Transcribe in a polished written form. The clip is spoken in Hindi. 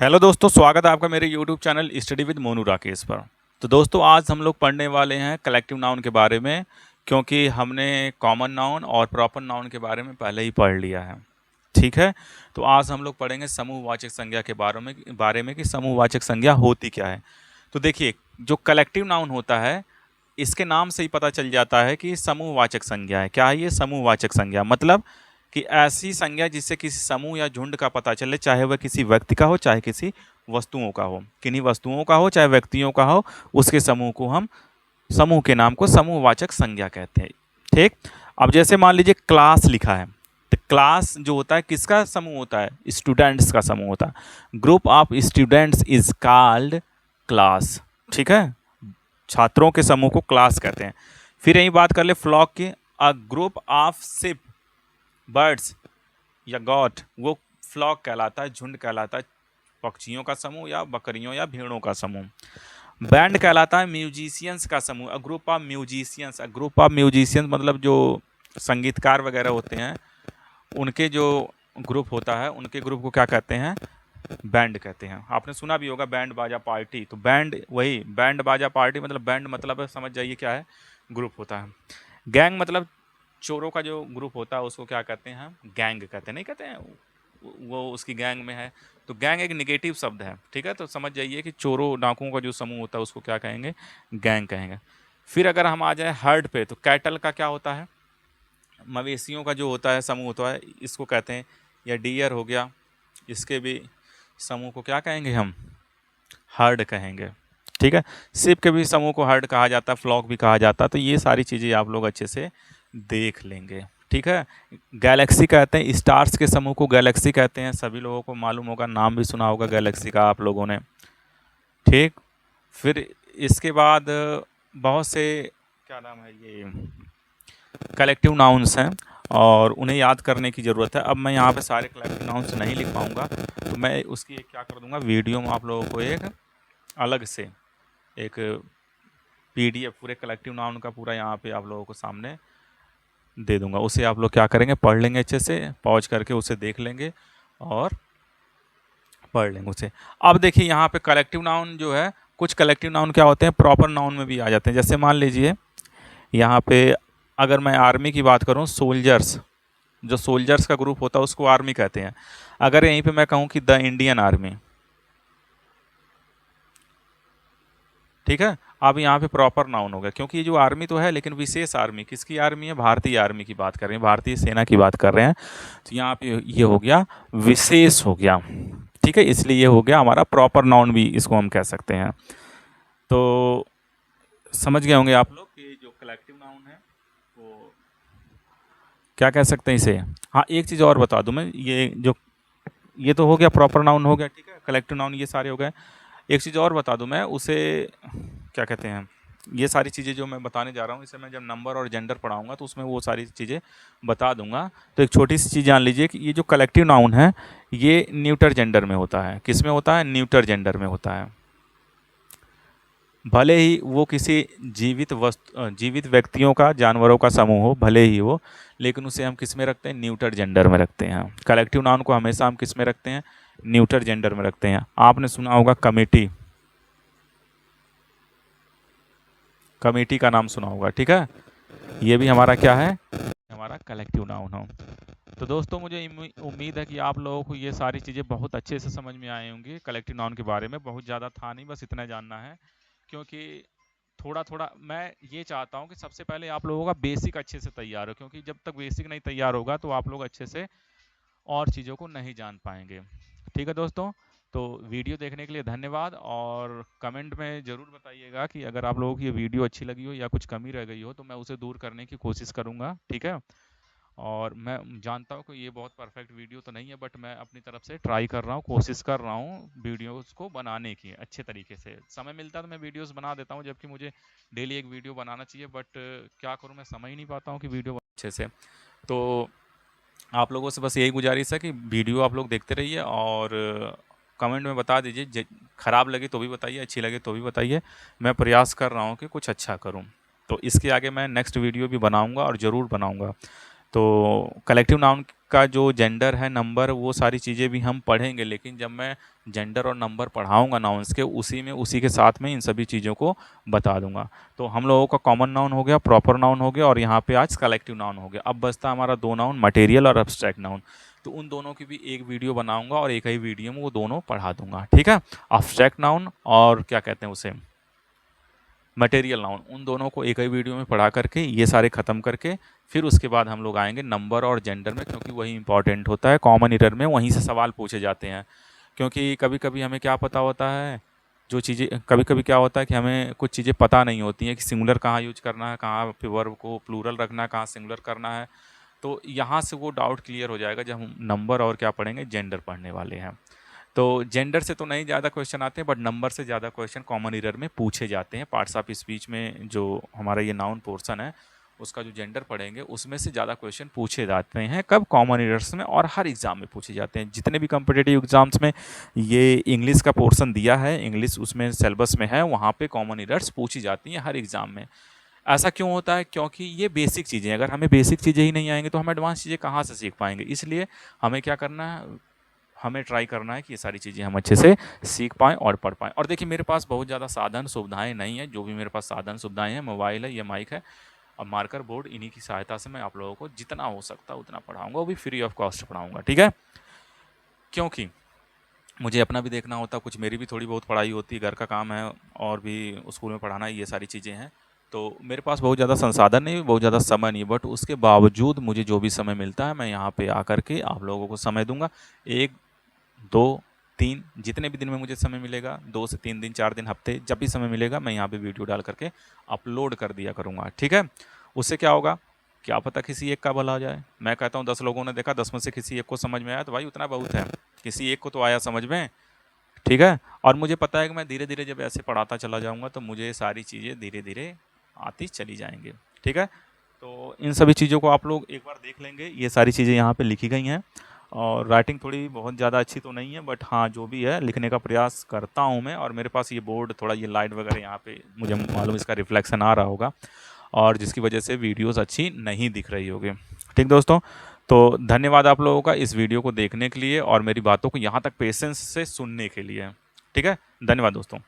हेलो दोस्तों, स्वागत है आपका मेरे YouTube channel study with Monu Rakesh पर। तो दोस्तों आज हम लोग पढ़ने वाले हैं कलेक्टिव नाउन के बारे में, क्योंकि हमने कॉमन नाउन और प्रॉपर नाउन के बारे में पहले ही पढ़ लिया है। ठीक है, तो आज हम लोग पढ़ेंगे समूहवाचक संज्ञा के बारे में कि समूहवाचक संज्ञा होती क्या है। तो देखिए, जो कलेक्टिव नाउन होता है इसके नाम से ही पता चल जाता है कि समूहवाचक संज्ञा है। क्या है ये समूहवाचक संज्ञा? मतलब कि ऐसी संज्ञा जिससे किसी समूह या झुंड का पता चले, चाहे वह किसी व्यक्ति का हो चाहे किसी वस्तुओं का हो, किन्हीं वस्तुओं का हो चाहे व्यक्तियों का हो, उसके समूह को हम समूह के नाम को समूहवाचक संज्ञा कहते हैं। ठीक, अब जैसे मान लीजिए क्लास लिखा है, तो क्लास जो होता है किसका समूह होता है? स्टूडेंट्स का समूह होता है। Group of students is called class. ठीक है, छात्रों के समूह को क्लास कहते हैं। फिर यही बात कर ले फ्लॉक की, a group of ship birds या गॉट, वो फ्लॉक कहलाता है, झुंड कहलाता है, पक्षियों का समूह या बकरियों या भेड़ों का समूह। बैंड कहलाता है म्यूजिशियंस का समूह, a group of musicians. A group of musicians मतलब जो संगीतकार वगैरह होते हैं उनके जो ग्रुप होता है, उनके ग्रुप को क्या कहते हैं? बैंड कहते हैं। आपने सुना भी होगा बैंड बाजा पार्टी, तो बैंड वही बैंड बाजा पार्टी मतलब बैंड मतलब समझ जाइए क्या है, ग्रुप होता है। गैंग मतलब चोरों का जो ग्रुप होता है उसको क्या कहते हैं? गैंग कहते हैं। नहीं कहते हैं वो उसकी गैंग में है, तो गैंग एक निगेटिव शब्द है। ठीक है, तो समझ जाइए कि चोरों डाकुओं का जो समूह होता है उसको क्या कहेंगे? गैंग कहेंगे। फिर अगर हम आ जाए हर्ड पे, तो कैटल का क्या होता है? मवेशियों का जो होता है समूह होता है, इसको कहते हैं। या डियर हो गया, इसके भी समूह को क्या कहेंगे हम? हर्ड कहेंगे। ठीक है, शिप के भी समूह को हर्ड कहा जाता है, फ्लॉक भी कहा जाता है। तो ये सारी चीज़ें आप लोग अच्छे से देख लेंगे। ठीक है, गैलेक्सी कहते हैं, स्टार्स के समूह को गैलेक्सी कहते हैं। सभी लोगों को मालूम होगा, नाम भी सुना होगा गैलेक्सी का आप लोगों ने। ठीक, फिर इसके बाद बहुत से क्या नाम है ये कलेक्टिव नाउन्स हैं और उन्हें याद करने की ज़रूरत है। अब मैं यहाँ पे सारे कलेक्टिव नाउन्स नहीं लिख पाऊँगा, तो मैं उसकी एक क्या कर दूँगा, वीडियो में आप लोगों को एक अलग से एक पीडीएफ पूरे कलेक्टिव नाउन का पूरा यहाँ पे आप लोगों को सामने दे दूंगा। उसे आप लोग क्या करेंगे, पढ़ लेंगे अच्छे से, पॉज करके उसे देख लेंगे और पढ़ लेंगे उसे। अब देखिए यहाँ पे कलेक्टिव नाउन जो है, कुछ कलेक्टिव नाउन क्या होते हैं, प्रॉपर नाउन में भी आ जाते हैं। जैसे मान लीजिए यहाँ पे अगर मैं आर्मी की बात करूँ, सोल्जर्स, जो सोल्जर्स का ग्रुप होता है उसको आर्मी कहते हैं। अगर यहीं पे मैं कहूँ कि द इंडियन आर्मी, ठीक है, अब यहाँ पे प्रॉपर नाउन हो गया, क्योंकि ये जो आर्मी तो है लेकिन विशेष आर्मी, किसकी आर्मी है? भारतीय आर्मी की बात कर रहे हैं, भारतीय सेना की बात कर रहे हैं। तो यहाँ पे ये हो गया विशेष हो गया। ठीक है, इसलिए ये हो गया हमारा प्रॉपर नाउन, भी इसको हम कह सकते हैं। तो समझ गए होंगे आप लोग कि जो कलेक्टिव नाउन है वो क्या कह सकते हैं इसे। हाँ, एक चीज़ और बता दूं मैं, ये तो हो गया प्रॉपर नाउन हो गया, ठीक है, कलेक्टिव नाउन ये सारे हो गए। एक चीज़ और बता दूं मैं, उसे क्या कहते हैं, ये सारी चीज़ें जो मैं बताने जा रहा हूँ इसे मैं जब नंबर और जेंडर पढ़ाऊंगा तो उसमें वो सारी चीज़ें बता दूंगा। तो एक छोटी सी चीज़ जान लीजिए कि ये जो कलेक्टिव नाउन है ये न्यूटर जेंडर में होता है। किस में होता है? न्यूटर जेंडर में होता है। भले ही वो किसी जीवित व्यक्तियों का, जानवरों का समूह हो, भले ही हो, लेकिन उसे हम किस में रखते हैं? न्यूटर जेंडर में रखते हैं। कलेक्टिव नाउन को हमेशा हम किस में रखते हैं? न्यूटर जेंडर में रखते हैं। आपने सुना होगा कमेटी, कमेटी का नाम सुना होगा, ठीक है, ये भी हमारा क्या है? हमारा कलेक्टिव नाउन हो। तो दोस्तों मुझे उम्मीद है कि आप लोगों को ये सारी चीज़ें बहुत अच्छे से समझ में आई होंगी। कलेक्टिव नाउन के बारे में बहुत ज़्यादा था नहीं, बस इतना जानना है, क्योंकि थोड़ा थोड़ा मैं ये चाहता हूँ कि सबसे पहले आप लोगों का बेसिक अच्छे से तैयार हो, क्योंकि जब तक बेसिक नहीं तैयार होगा तो आप लोग अच्छे से और चीज़ों को नहीं जान पाएंगे। ठीक है दोस्तों, तो वीडियो देखने के लिए धन्यवाद, और कमेंट में ज़रूर बताइएगा कि अगर आप लोगों की ये वीडियो अच्छी लगी हो या कुछ कमी रह गई हो तो मैं उसे दूर करने की कोशिश करूँगा। ठीक है, और मैं जानता हूँ कि ये बहुत परफेक्ट वीडियो तो नहीं है, बट मैं अपनी तरफ से ट्राई कर रहा हूँ, कोशिश कर रहा हूँ वीडियोस को बनाने की अच्छे तरीके से। समय मिलता है तो मैं वीडियोस बना देता हूँ, जबकि मुझे डेली एक वीडियो बनाना चाहिए, बट क्या करूँ, मैं समय ही नहीं पाता हूँ कि वीडियो अच्छे से। तो आप लोगों से बस यही गुजारिश है कि वीडियो आप लोग देखते रहिए और कमेंट में बता दीजिए, ख़राब लगे तो भी बताइए, अच्छी लगे तो भी बताइए। मैं प्रयास कर रहा हूँ कि कुछ अच्छा करूँ। तो इसके आगे मैं नेक्स्ट वीडियो भी बनाऊँगा और ज़रूर बनाऊँगा। तो कलेक्टिव नाउन का जो जेंडर है, नंबर, वो सारी चीज़ें भी हम पढ़ेंगे, लेकिन जब मैं जेंडर और नंबर पढ़ाऊँगा नाउन्स के, उसी के साथ में इन सभी चीज़ों को बता दूँगा। तो हम लोगों का कॉमन नाउन हो गया, प्रॉपर नाउन हो गया और यहाँ पे आज कलेक्टिव नाउन हो गया। अब बचता हमारा 2 नाउन, मटेरियल और एब्स्ट्रैक्ट नाउन। तो उन दोनों की भी एक वीडियो बनाऊँगा और एक ही वीडियो में वो दोनों पढ़ा दूँगा, ठीक है? एब्स्ट्रैक्ट नाउन और क्या कहते हैं उसे, मटेरियल नाउन, उन दोनों को एक ही वीडियो में पढ़ा करके ये सारे ख़त्म करके फिर उसके बाद हम लोग आएंगे नंबर और जेंडर में, क्योंकि वही इंपॉर्टेंट होता है। कॉमन ईरर में वहीं से सवाल पूछे जाते हैं, क्योंकि कभी कभी हमें क्या पता होता है, जो चीज़ें कभी कभी क्या होता है कि हमें कुछ चीज़ें पता नहीं होती हैं कि सिंगुलर कहाँ यूज करना है, कहाँ पे वर्ब को प्लूरल रखना है, कहाँ सिंगुलर करना है। तो यहाँ से वो डाउट क्लियर हो जाएगा जब हम नंबर और क्या पढ़ेंगे, जेंडर पढ़ने वाले हैं। तो जेंडर से तो नहीं ज़्यादा क्वेश्चन आते हैं, बट नंबर से ज़्यादा क्वेश्चन कॉमन ईरर में पूछे जाते हैं। पार्ट्स ऑफ स्पीच में जो हमारा ये नाउन पोर्शन है, उसका जो जेंडर पढ़ेंगे उसमें से ज़्यादा क्वेश्चन पूछे जाते हैं। कब? कॉमन ईरर्स में, और हर एग्ज़ाम में पूछे जाते हैं। जितने भी कॉम्पिटिटिव एग्ज़ाम्स में ये इंग्लिश का पोर्शन दिया है, इंग्लिश उसमें सिलेबस में है, वहाँ पे कॉमन ईरर्स पूछी जाती हैं हर एग्ज़ाम में। ऐसा क्यों होता है? क्योंकि ये बेसिक चीज़ें हैं। अगर हमें बेसिक चीज़ें ही नहीं आएंगी तो हम एडवांस चीज़ें कहाँ से सीख पाएंगे? इसलिए हमें क्या करना है, हमें ट्राई करना है कि ये सारी चीज़ें हम अच्छे से सीख पाएँ और पढ़ पाएँ। और देखिए, मेरे पास बहुत ज़्यादा साधन सुविधाएँ नहीं हैं। जो भी मेरे पास साधन सुविधाएँ हैं, मोबाइल है, ये माइक है और मार्कर बोर्ड, इन्हीं की सहायता से मैं आप लोगों को जितना हो सकता है उतना पढ़ाऊँगा, वो भी फ्री ऑफ कॉस्ट पढ़ाऊँगा, ठीक है? क्योंकि मुझे अपना भी देखना होता है, कुछ मेरी भी थोड़ी बहुत पढ़ाई होती है, घर का काम है और भी स्कूल में पढ़ाना, ये सारी चीज़ें हैं। तो मेरे पास बहुत ज़्यादा संसाधन नहीं, बहुत ज़्यादा समय नहीं, बट उसके बावजूद मुझे जो भी समय मिलता है, मैं यहाँ पे आकर के आप लोगों को समय दूँगा। 1, 2, 3 जितने भी दिन में मुझे समय मिलेगा, 2 से 3 दिन, 4 दिन, हफ्ते, जब भी समय मिलेगा मैं यहाँ पे वीडियो डाल करके अपलोड कर दिया करूँगा, ठीक है? उससे क्या होगा, क्या पता किसी एक का भला हो जाए। मैं कहता हूँ 10 लोगों ने देखा, 10 में से किसी एक को समझ में आया तो भाई उतना बहुत है। किसी एक को तो आया समझ में, ठीक है? और मुझे पता है कि मैं धीरे-धीरे जब ऐसे पढ़ाता चला जाऊँगा तो मुझे ये सारी चीज़ें धीरे-धीरे आती चली जाएँगी, ठीक है? तो इन सभी चीज़ों को आप लोग एक बार देख लेंगे। ये सारी चीज़ें यहाँ पे लिखी गई हैं और राइटिंग थोड़ी बहुत ज़्यादा अच्छी तो नहीं है, बट हाँ, जो भी है लिखने का प्रयास करता हूँ मैं। और मेरे पास ये बोर्ड, थोड़ा ये लाइट वगैरह यहाँ पे मुझे मालूम, इसका रिफ्लेक्शन आ रहा होगा और जिसकी वजह से वीडियोज़ अच्छी नहीं दिख रही होगी। ठीक दोस्तों? तो धन्यवाद आप लोगों का इस वीडियो को देखने के लिए और मेरी बातों को यहाँ तक पेशेंस से सुनने के लिए। ठीक है? धन्यवाद दोस्तों।